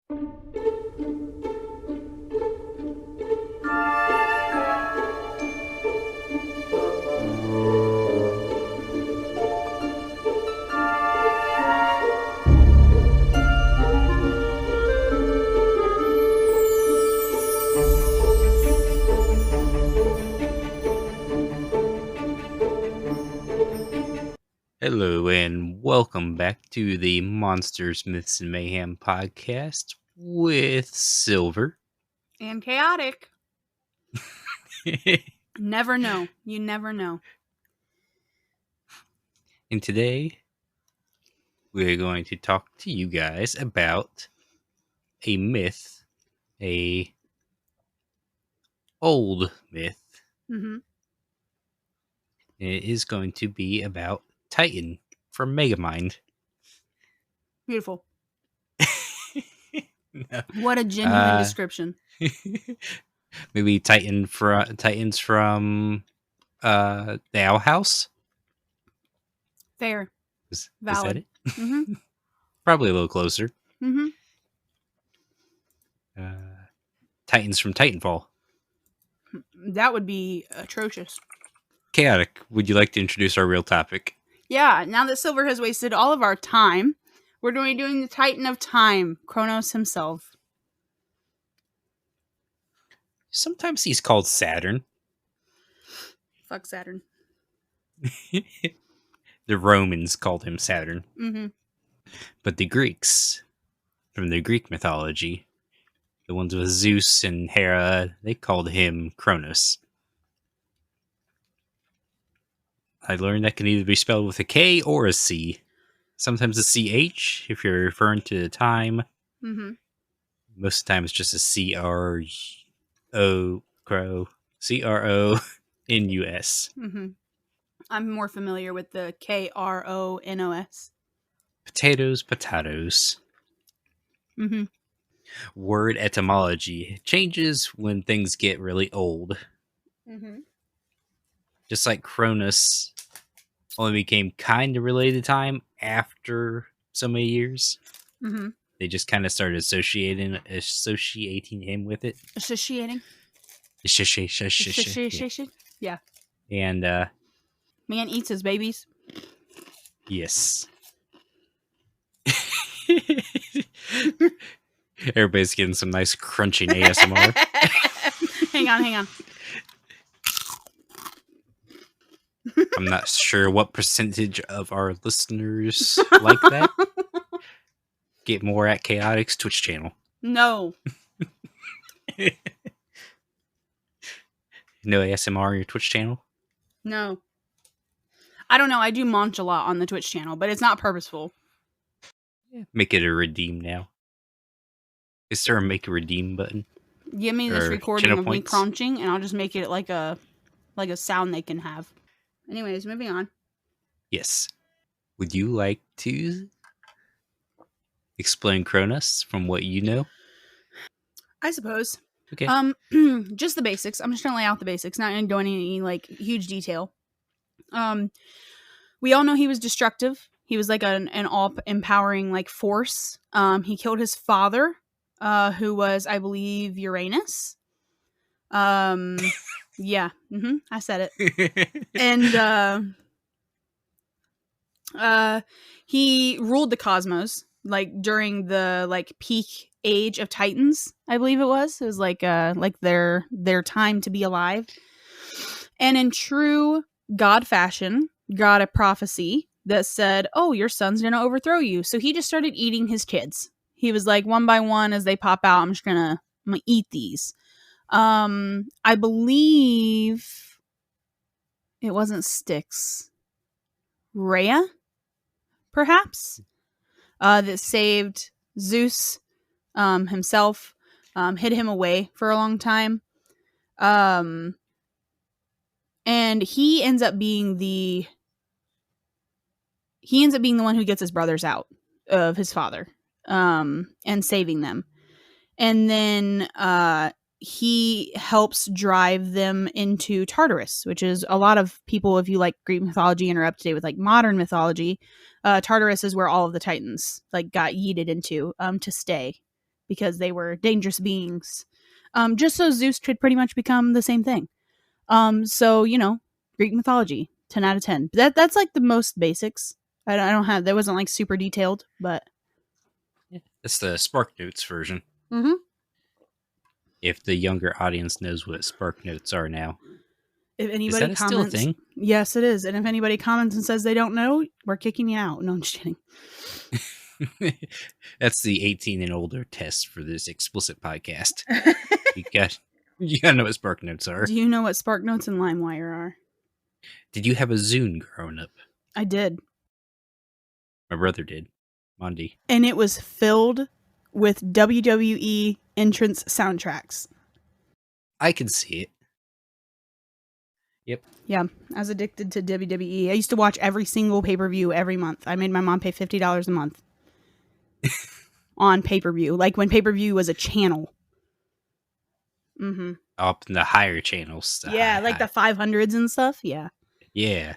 Hello and welcome back to the Monsters, Myths, and Mayhem podcast with Silver. And chaotic. Never know. You never know. And today we're going to talk to you guys about a myth, a old myth. Mm-hmm. It is going to be about Titan from Megamind. Beautiful. No. What a genuine description. Maybe Titans from the Owl House. Fair. Is Valid. that it? Mm-hmm. Probably a little closer. Mm-hmm. Titans from Titanfall. That would be atrocious. Chaotic, would you like to introduce our real topic? Yeah, now that Silver has wasted all of our time, we're doing the Titan of Time, Cronus himself. Sometimes he's called Saturn. Fuck Saturn. The Romans called him Saturn. Mm-hmm. But the Greeks, from the Greek mythology, the ones with Zeus and Hera, they called him Cronus. I learned that can either be spelled with a K or a C. Sometimes a CH if you're referring to the time. Mm-hmm. Most of the time it's just a C-R-O, crow, C-R-O-N-U-S. Mm-hmm. I'm more familiar with the K-R-O-N-O-S. Potatoes. Mm-hmm. Word etymology changes when things get really old. Mm-hmm. Just like Cronus only became kind of related to time after so many years. Mm-hmm. They just kind of started associating him with it. Associating? Yeah. And, man eats his babies. Yes. Everybody's getting some nice crunching ASMR. Hang on. I'm not sure what percentage of our listeners like that. Get more at Chaotic's Twitch channel. No. No ASMR on your Twitch channel? No. I don't know. I do munch a lot on the Twitch channel, but it's not purposeful. Make it a redeem now. Is there a make a redeem button? Give me this recording of me points? crunching, and I'll just make it like a sound they can have. Anyways, moving on. Yes. Would you like to explain Cronus from what you know? I suppose. Okay. Just the basics. I'm just gonna lay out the basics, not going to go into any like huge detail. We all know he was destructive. He was like an all-empowering like force. He killed his father, who was, I believe, Uranus. Yeah, I said it. And he ruled the cosmos like during the like peak age of Titans, I believe it was. It was like their time to be alive. And in true God fashion, got a prophecy that said, "Oh, your son's gonna overthrow you." So he just started eating his kids. He was like, one by one as they pop out, I'm gonna eat these. I believe it wasn't Styx. Rhea, perhaps, that saved Zeus himself, hid him away for a long time. And he ends up being the one who gets his brothers out of his father, and saving them. And then he helps drive them into Tartarus, which is a lot of people, if you like Greek mythology and are up to date with like modern mythology, Tartarus is where all of the Titans like got yeeted into to stay. because they were dangerous beings. Just so Zeus could pretty much become the same thing. So, you know, Greek mythology, 10 out of 10. That's like the most basics. I don't have, that wasn't like super detailed, but. That's the Spark Notes version. Mm-hmm. If the younger audience knows what Spark Notes are now. If anybody Is that comments, still a thing? Yes, it is. And if anybody comments and says they don't know, we're kicking you out. No, I'm just kidding. That's the 18 and older test for this explicit podcast. You gotta know what Spark Notes are. Do you know what Spark Notes and LimeWire are? Did you have a Zune growing up? I did. My brother did. Mondi. And it was filled with WWE entrance soundtracks. I can see it. Yep. Yeah, I was addicted to WWE. I used to watch every single pay-per-view every month. I made my mom pay $50 a month on pay-per-view, like when pay-per-view was a channel. Mm-hmm. Up in the higher channels. Yeah, like the 500s and stuff. Yeah. Yeah.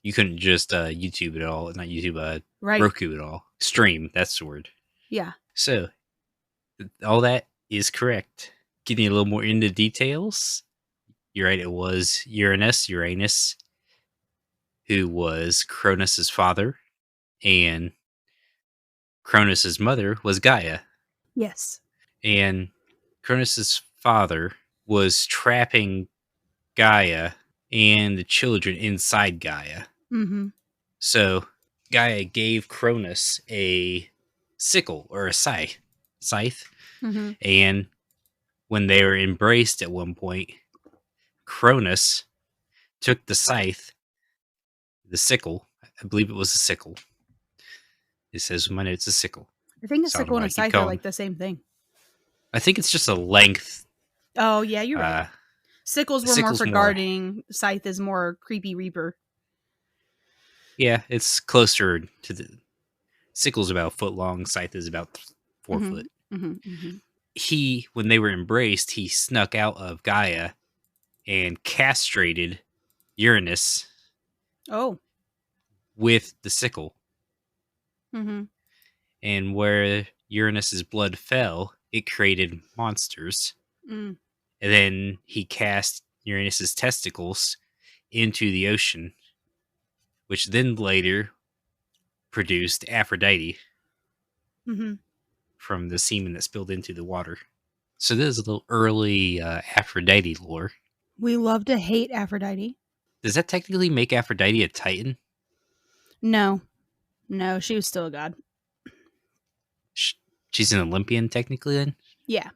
You couldn't just YouTube it all. Not YouTube, right. Roku it all. Stream, that's the word. Yeah. So, all that is correct. Getting a little more into details. You're right, it was Uranus, who was Cronus's father, and Cronus's mother was Gaia. Yes. And Cronus's father was trapping Gaia and the children inside Gaia. Mm-hmm. So Gaia gave Cronus a sickle or a scythe. Mm-hmm. And when they were embraced at one point, Cronus took the scythe, the sickle. I believe it was a sickle. It says in my notes a sickle. I think a sickle and a scythe are like the same thing. I think it's just a length. Oh, yeah, you're right. Sickles were more for gardening. Scythe is more creepy reaper. Yeah, it's closer to the... Sickle's about a foot long. Scythe is about 4 foot. Mm-hmm, mm-hmm. When they were embraced, he snuck out of Gaia and castrated Uranus. Oh. With the sickle. Mm-hmm. And where Uranus's blood fell, it created monsters. Mm. And then he cast Uranus's testicles into the ocean, which then later produced Aphrodite. Mm-hmm. From the semen that spilled into the water. So this is a little early Aphrodite lore. We love to hate Aphrodite. Does that technically make Aphrodite a Titan? No, she was still a god. She's an Olympian technically then? Yeah.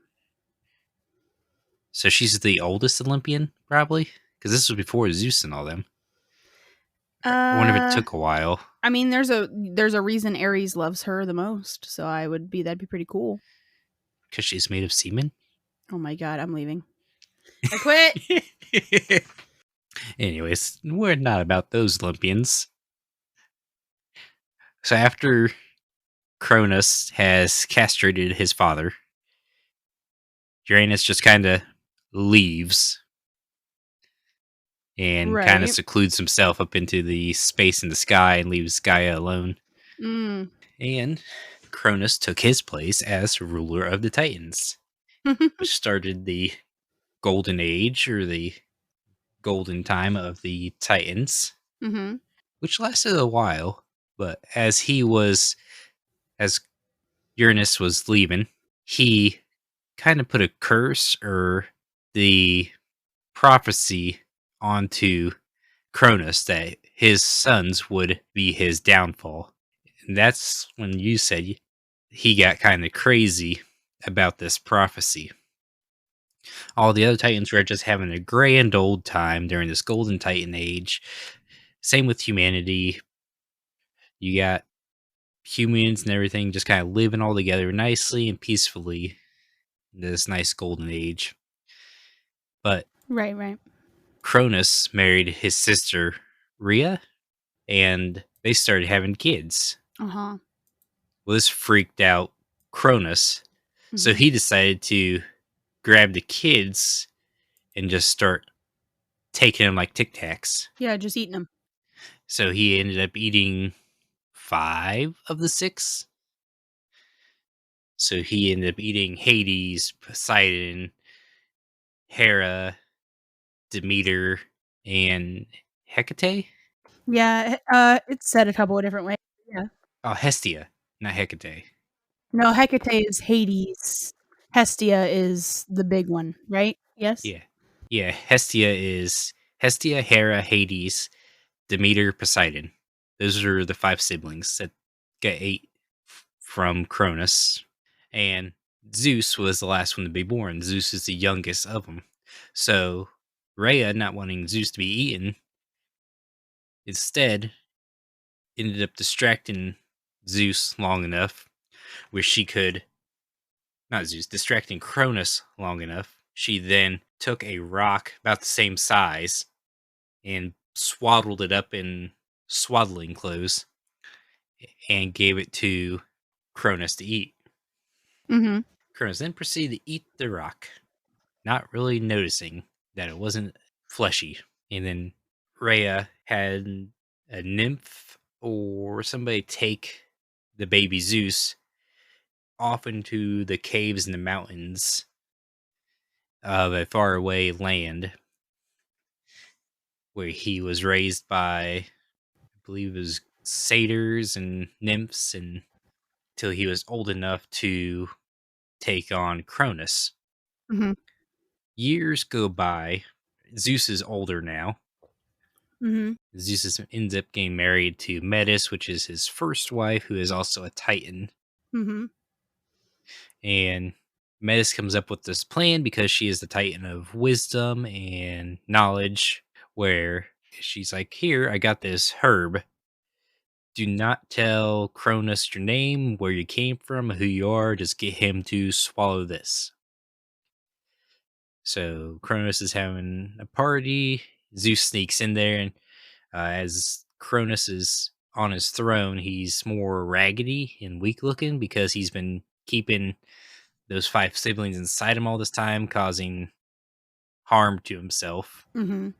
So she's the oldest Olympian, probably? Because this was before Zeus and all them. I wonder if it took a while. I mean, there's a reason Ares loves her the most, so that'd be pretty cool. Because she's made of semen? Oh my god, I'm leaving. I quit! Anyways, we're not about those Olympians. So after Cronus has castrated his father, Uranus just kind of leaves and kind of secludes himself up into the space in the sky and leaves Gaia alone. Mm. And Cronus took his place as ruler of the Titans, which started the golden age or the golden time of the Titans, which lasted a while. But as Uranus was leaving, he kind of put a curse or the prophecy onto Cronus that his sons would be his downfall. And that's when you said he got kind of crazy about this prophecy. All the other Titans were just having a grand old time during this golden Titan age. Same with humanity. You got humans and everything just kind of living all together nicely and peacefully in this nice golden age. But right. Cronus married his sister Rhea, and they started having kids. Well, this freaked out Cronus, so he decided to grab the kids and just start taking them like Tic Tacs. Yeah, just eating them. So he ended up eating 5 of the 6. So he ended up eating Hades, Poseidon, Hera, Demeter, and Hecate? Yeah, it's said a couple of different ways. Yeah. Oh, Hestia, not Hecate. No, Hecate is Hades. Hestia is the big one, right? Yes? Yeah. Yeah, Hestia is Hestia, Hera, Hades, Demeter, Poseidon. Those are the 5 siblings that get 8 from Cronus. And Zeus was the last one to be born. Zeus is the youngest of them. So Rhea, not wanting Zeus to be eaten, instead ended up distracting Zeus long enough where she could, not Zeus, distracting Cronus long enough. She then took a rock about the same size and swaddled it up in swaddling clothes and gave it to Cronus to eat. Mm-hmm. Cronus then proceeded to eat the rock, not really noticing that it wasn't fleshy. And then Rhea had a nymph or somebody take the baby Zeus off into the caves and the mountains of a faraway land where he was raised by, I believe it was satyrs and nymphs, and till he was old enough to take on Cronus. Mm-hmm. Years go by. Zeus is older now. Mm-hmm. Ends up getting married to Metis, which is his first wife, who is also a Titan. Mm-hmm. And Metis comes up with this plan because she is the Titan of wisdom and knowledge, where she's like, "Here, I got this herb. Do not tell Cronus your name, where you came from, who you are. Just get him to swallow this." So Cronus is having a party. Zeus sneaks in there, and as Cronus is on his throne, he's more raggedy and weak looking because he's been keeping those 5 siblings inside him all this time, causing harm to himself. Mm-hmm.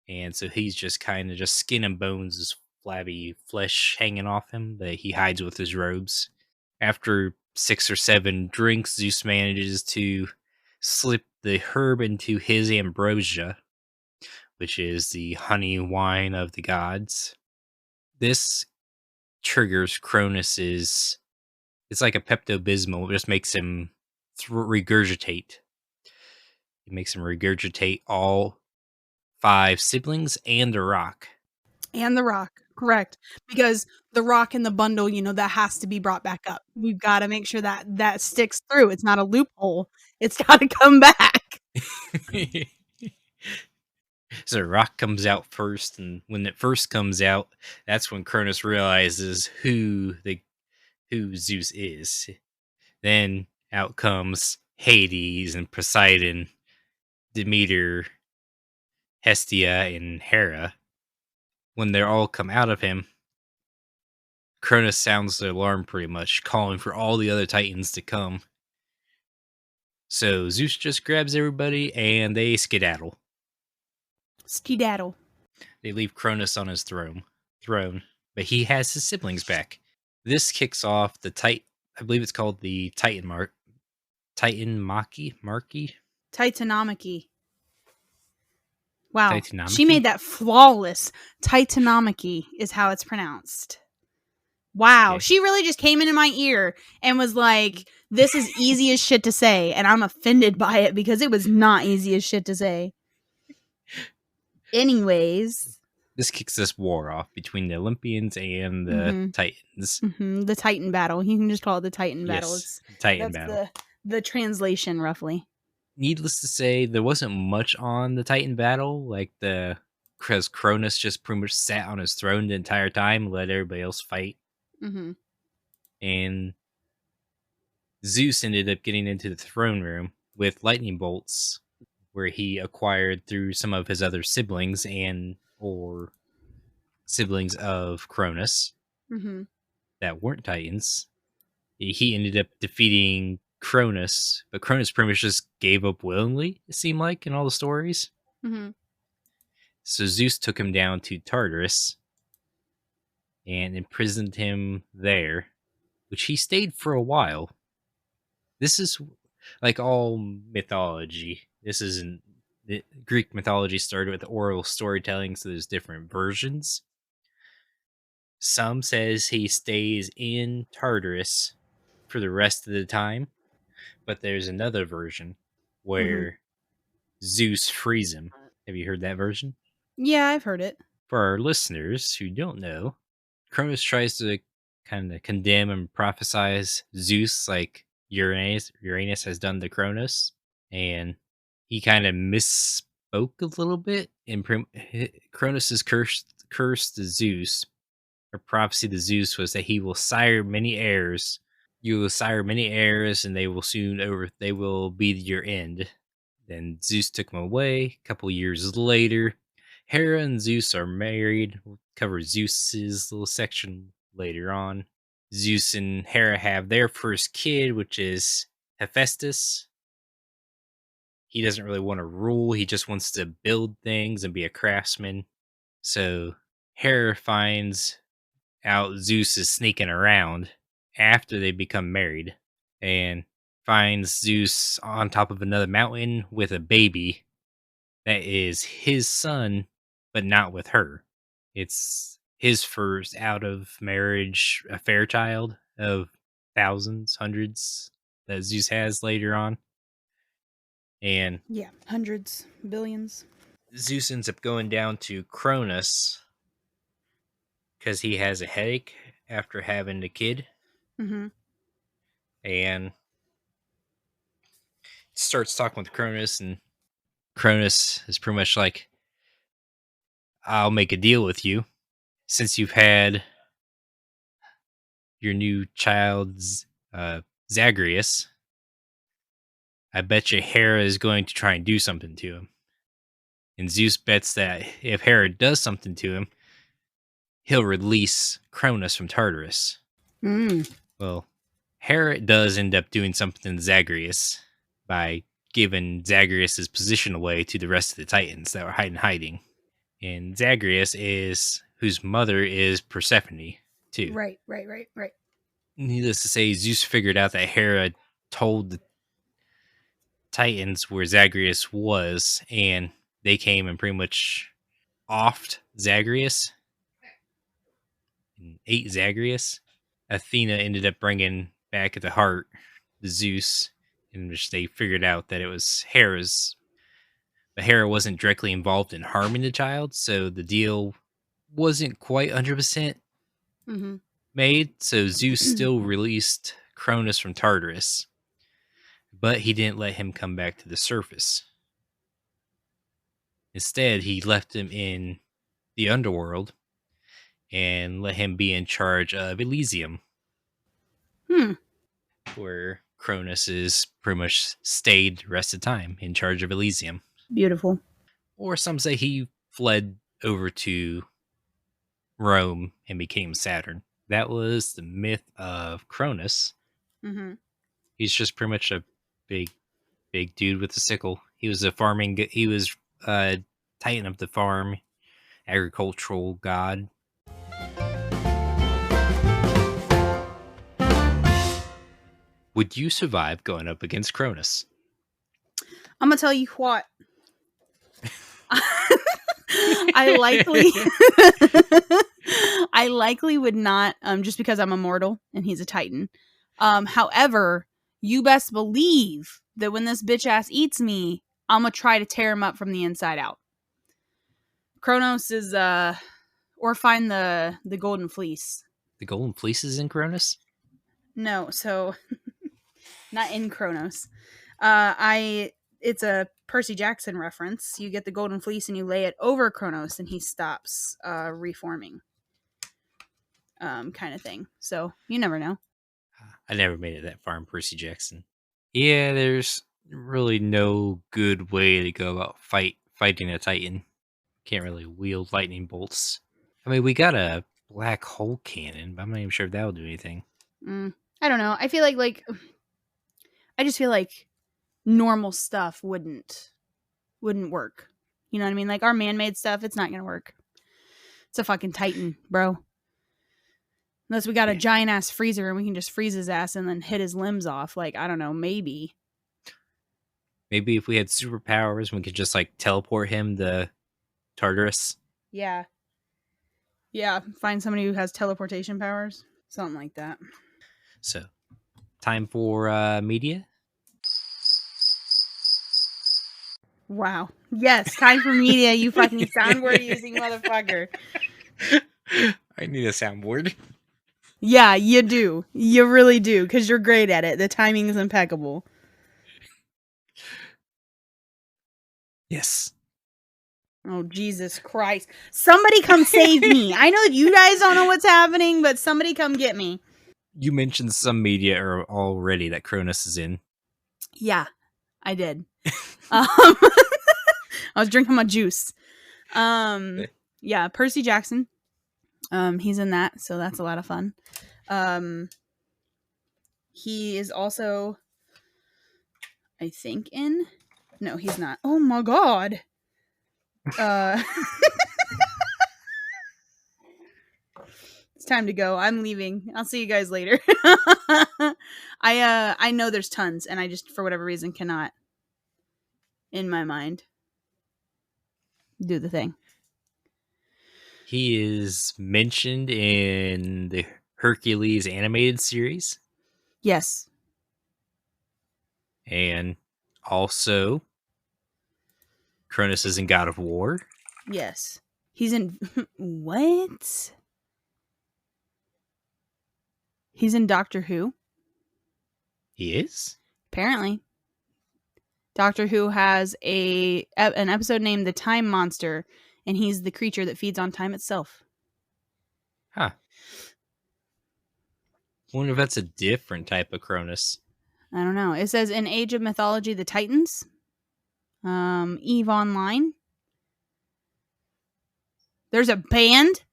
And so he's just kind of just skin and bones, his flabby flesh hanging off him that he hides with his robes. After 6 or 7 drinks, Zeus manages to slip the herb into his ambrosia, which is the honey wine of the gods. This triggers Cronus's. It's like a Pepto Bismol. It just makes him regurgitate. It makes him regurgitate all 5 siblings and the rock. And the rock, correct. Because the rock in the bundle, that has to be brought back up. We've got to make sure that that sticks through. It's not a loophole. It's got to come back. So rock comes out first, and when it first comes out, that's when Cronus realizes who Zeus is. Then out comes Hades and Poseidon, Demeter, Hestia, and Hera. When they all come out of him, Cronus sounds the alarm pretty much, calling for all the other Titans to come. So Zeus just grabs everybody and they skedaddle. Skedaddle. They leave Cronus on his throne, but he has his siblings back. This kicks off the I believe it's called the Titan Marky. Titanomachy. Wow. Titanomachy? She made that flawless. Titanomachy is how it's pronounced. Wow. Yeah. She really just came into my ear and was like, this is easy as shit to say. And I'm offended by it because it was not easy as shit to say. Anyways. This kicks this war off between the Olympians and the Titans. Mm-hmm. The Titan battle. You can just call it the Titan battle. Yes, Titan battle. The translation, roughly. Needless to say, there wasn't much on the Titan battle. Because Cronus just pretty much sat on his throne the entire time and let everybody else fight. Mm-hmm. And Zeus ended up getting into the throne room with lightning bolts, where he acquired through some of his other siblings or siblings of Cronus that weren't Titans. He ended up defeating Cronus, but Cronus pretty much just gave up willingly, it seemed like, in all the stories. Mm-hmm. So Zeus took him down to Tartarus and imprisoned him there, which he stayed for a while. This is like all mythology. This isn't Greek mythology started with oral storytelling, so there's different versions. Some says he stays in Tartarus for the rest of the time, but there's another version Mm-hmm. where Zeus frees him. Have you heard that version? Yeah, I've heard it. For our listeners who don't know, Cronus tries to kind of condemn and prophesize Zeus like Uranus has done to Cronus, and he kind of misspoke a little bit. And Cronus's curse to Zeus, or prophecy to Zeus, was that he will sire many heirs. You will sire many heirs, and they will be your end. Then Zeus took him away. A couple years later, Hera and Zeus are married. We'll cover Zeus's little section later on. Zeus and Hera have their first kid, which is Hephaestus. He doesn't really want to rule, he just wants to build things and be a craftsman. So Hera finds out Zeus is sneaking around after they become married and finds Zeus on top of another mountain with a baby that is his son, but not with her. It's his first out of marriage affair child of thousands, hundreds that Zeus has later on. And Yeah, hundreds, billions. Zeus ends up going down to Cronus because he has a headache after having the kid. Mm-hmm. And starts talking with Cronus, and Cronus is pretty much like, I'll make a deal with you. Since you've had your new child, Zagreus, I bet you Hera is going to try and do something to him. And Zeus bets that if Hera does something to him, he'll release Cronus from Tartarus. Mm. Well, Hera does end up doing something to Zagreus by giving Zagreus' position away to the rest of the Titans that were hiding. And Zagreus is whose mother is Persephone too. Right. Needless to say, Zeus figured out that Hera told the Titans where Zagreus was, and they came and pretty much offed Zagreus and ate Zagreus. Athena ended up bringing back at the heart Zeus, in which they figured out that it was Hera's. But Hera wasn't directly involved in harming the child, so the deal wasn't quite 100% Mm-hmm. made. So Zeus still released Cronus from Tartarus, but he didn't let him come back to the surface. Instead, he left him in the underworld and let him be in charge of Elysium, where Cronus is pretty much stayed the rest of the time in charge of Elysium. Beautiful. Or some say he fled over to Rome and became Saturn. That was the myth of Cronus. Mm-hmm. He's just pretty much a big dude with a sickle. He was he was a titan of the farm, agricultural god. Would you survive going up against Cronus? I'm gonna tell you what. I likely would not, just because I'm immortal and he's a titan. However, you best believe that when this bitch ass eats me, I'm gonna try to tear him up from the inside out. Cronus is or find the golden fleece. The golden fleece is in Cronus? No, so not in Cronus. It's a Percy Jackson reference. You get the golden fleece and you lay it over Cronus and he stops reforming. Kind of thing. So you never know. I never made it that far in Percy Jackson. Yeah, there's really no good way to go about fighting a Titan. Can't really wield lightning bolts. I mean, we got a black hole cannon, but I'm not even sure if that'll do anything. I don't know. I feel like I just feel like normal stuff wouldn't work. You know what I mean? Like our man-made stuff, it's not gonna work. It's a fucking Titan, bro. Unless we got a Yeah. giant ass freezer and we can just freeze his ass and then hit his limbs off. Like, I don't know, maybe. Maybe if we had superpowers, we could just like teleport him to Tartarus. Yeah. Yeah, find somebody who has teleportation powers. Something like that. So, time for media. Wow. Yes, time for media, you fucking soundboard using motherfucker. I need a soundboard. Yeah, you do. You really do, because you're great at it. The timing is impeccable. Yes. Oh, Jesus Christ. Somebody come save me. I know you guys don't know what's happening, but somebody come get me. You mentioned some media already that Cronus is in. Yeah, I did. I was drinking my juice. Yeah, Percy Jackson. He's in that, so that's a lot of fun. He is also, I think, in. No, he's not. Oh my god. It's time to go. I'm leaving. I'll see you guys later. I know there's tons, and I just for whatever reason cannot, in my mind, do the thing. He is mentioned in the Hercules animated series. Yes. And also, Cronus is in God of War. Yes. He's in what? He's in Doctor Who. He is? Apparently. Doctor Who has an episode named The Time Monster, and he's the creature that feeds on time itself. Huh. Wonder if that's a different type of Cronus. I don't know. It says in Age of Mythology, the Titans. Eve Online. There's a band.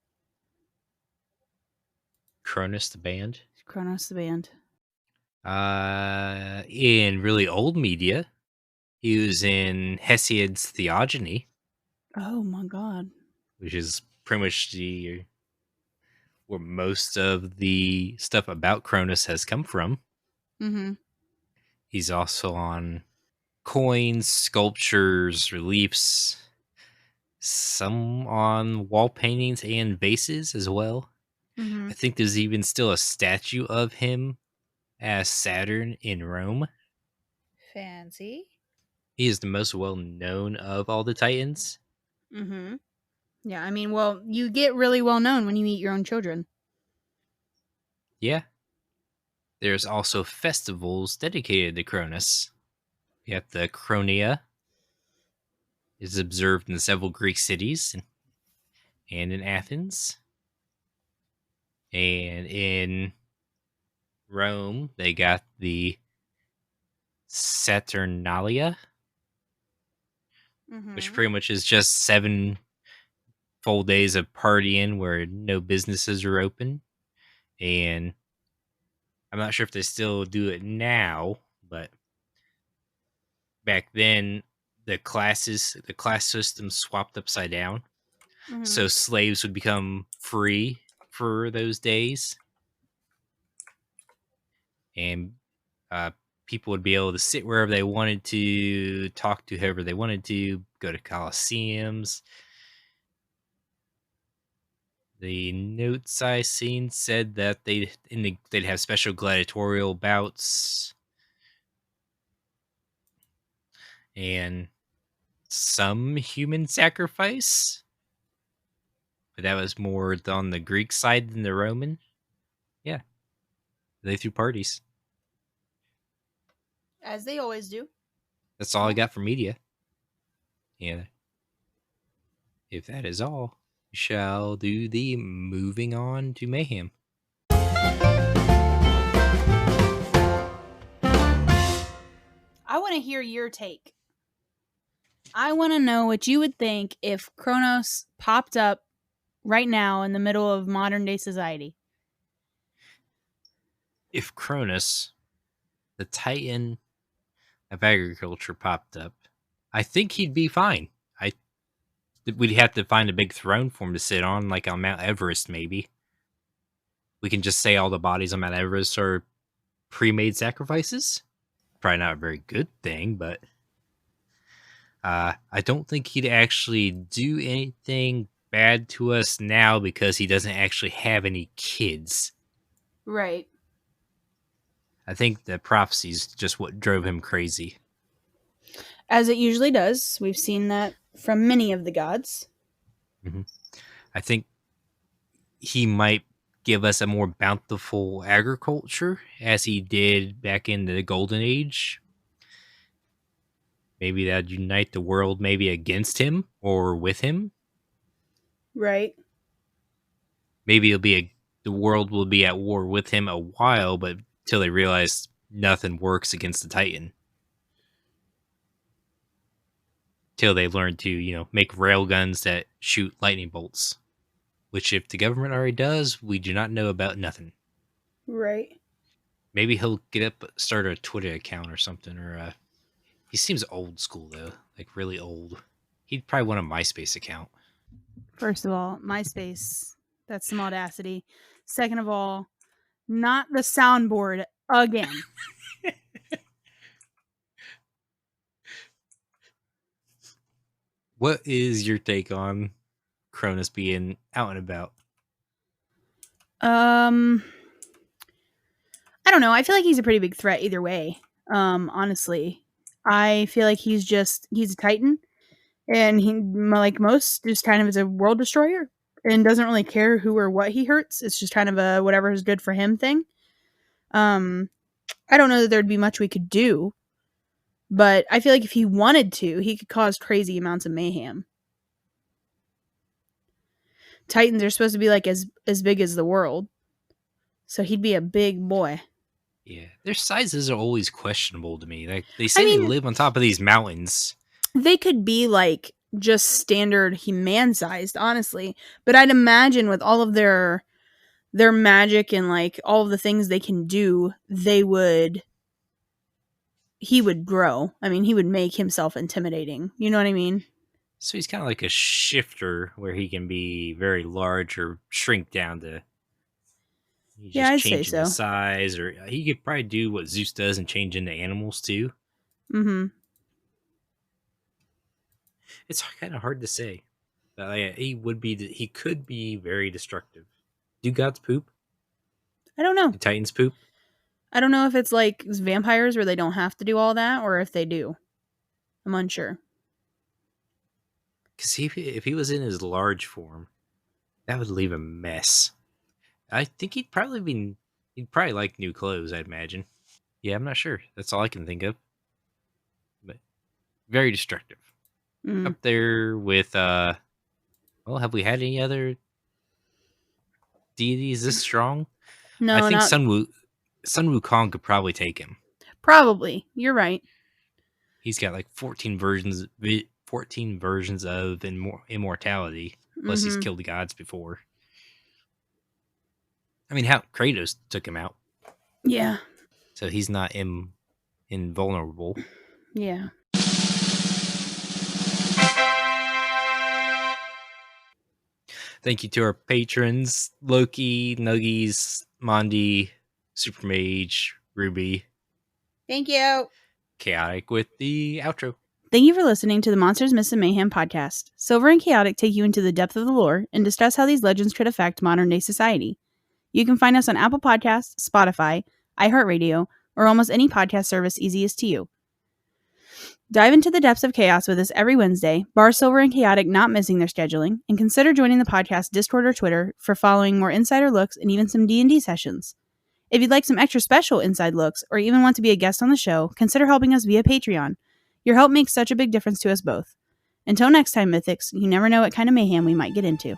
Cronus the band. Cronus the band. In really old media, he was in Hesiod's Theogony, Oh my god. which is pretty much where most of the stuff about Cronus has come from. Mm-hmm. He's also on coins, sculptures, reliefs, some on wall paintings and vases as well. Mm-hmm. I think there's even still a statue of him as Saturn in Rome. Fancy. He is the most well known of all the Titans. Mm-hmm. Yeah, I mean, well, you get really well known when you eat your own children. Yeah. There's also festivals dedicated to Cronus. You have the Chronia. Is observed in several Greek cities and in Athens. And in Rome, they got the Saturnalia, which pretty much is just 7 full days of partying where no businesses are open. And I'm not sure if they still do it now, but back then the class system swapped upside down. Mm-hmm. So slaves would become free for those days. And people would be able to sit wherever they wanted to, talk to whoever they wanted to, go to coliseums. The notes I seen said that they'd have special gladiatorial bouts and some human sacrifice, but that was more on the Greek side than the Roman. Yeah, they threw parties. As they always do. That's all I got for media. Yeah. If that is all, we shall do the moving on to mayhem. I want to hear your take. I want to know what you would think if Cronus popped up right now in the middle of modern day society. If Cronus, the Titan of agriculture, popped up, I think he'd be fine. We'd have to find a big throne for him to sit on, like on Mount Everest, maybe. We can just say all the bodies on Mount Everest are pre-made sacrifices. Probably not a very good thing, but I don't think he'd actually do anything bad to us now because he doesn't actually have any kids. Right. I think the prophecy's just what drove him crazy. As it usually does. We've seen that from many of the gods. Mm-hmm. I think he might give us a more bountiful agriculture as he did back in the Golden Age. Maybe that'd unite the world maybe against him or with him. Right. Maybe the world will be at war with him a while, but till they realize nothing works against the Titan. Till they learn to, make railguns that shoot lightning bolts. Which if the government already does, we do not know about nothing. Right. Maybe he'll start a Twitter account or something, or he seems old school though, like really old. He'd probably want a MySpace account. First of all, MySpace, that's some audacity. Second of all, not the soundboard again. What is your take on Cronus being out and about? I don't know. I feel like he's a pretty big threat either way. Honestly, I feel like he's a Titan, and he, like most, just kind of is a world destroyer and doesn't really care who or what he hurts. It's just kind of a whatever is good for him thing. I don't know that there'd be much we could do, but I feel like if he wanted to, he could cause crazy amounts of mayhem. Titans are supposed to be like as big as the world, so he'd be a big boy. Yeah, their sizes are always questionable to me. Like they say, they live on top of these mountains. They could be like just standard human-sized, honestly. But I'd imagine with all of their magic and like all of the things they can do, he would grow. I mean, he would make himself intimidating. You know what I mean? So he's kind of like a shifter where he can be very large or shrink down to I'd say so. The size, or he could probably do what Zeus does and change into animals too. Mm-hmm. It's kind of hard to say. But he could be very destructive. Do gods poop? I don't know. Do Titans poop? I don't know if it's like vampires where they don't have to do all that, or if they do. I'm unsure. Because if he was in his large form, that would leave a mess. I think he'd probably like new clothes, I'd imagine. Yeah, I'm not sure. That's all I can think of. But very destructive. Mm. Up there with have we had any other deities this strong? No, I think Sun Wukong could probably take him. Probably. You're right. He's got like 14 versions of immortality. Plus he's killed the gods before. I mean, how Kratos took him out. Yeah. So he's not invulnerable. Yeah. Thank you to our patrons, Loki, Nuggies, Mondi, Super Mage, Ruby. Thank you. Chaotic with the outro. Thank you for listening to the Monsters, Myths, and Mayhem podcast. Silver and Chaotic take you into the depth of the lore and discuss how these legends could affect modern-day society. You can find us on Apple Podcasts, Spotify, iHeartRadio, or almost any podcast service easiest to you. Dive into the depths of chaos with us every Wednesday, bar Silver and Chaotic not missing their scheduling, and consider joining the podcast Discord or Twitter for following more insider looks and even some D&D sessions. If you'd like some extra special inside looks, or even want to be a guest on the show, consider helping us via Patreon. Your help makes such a big difference to us both. Until next time, Mythics, you never know what kind of mayhem we might get into.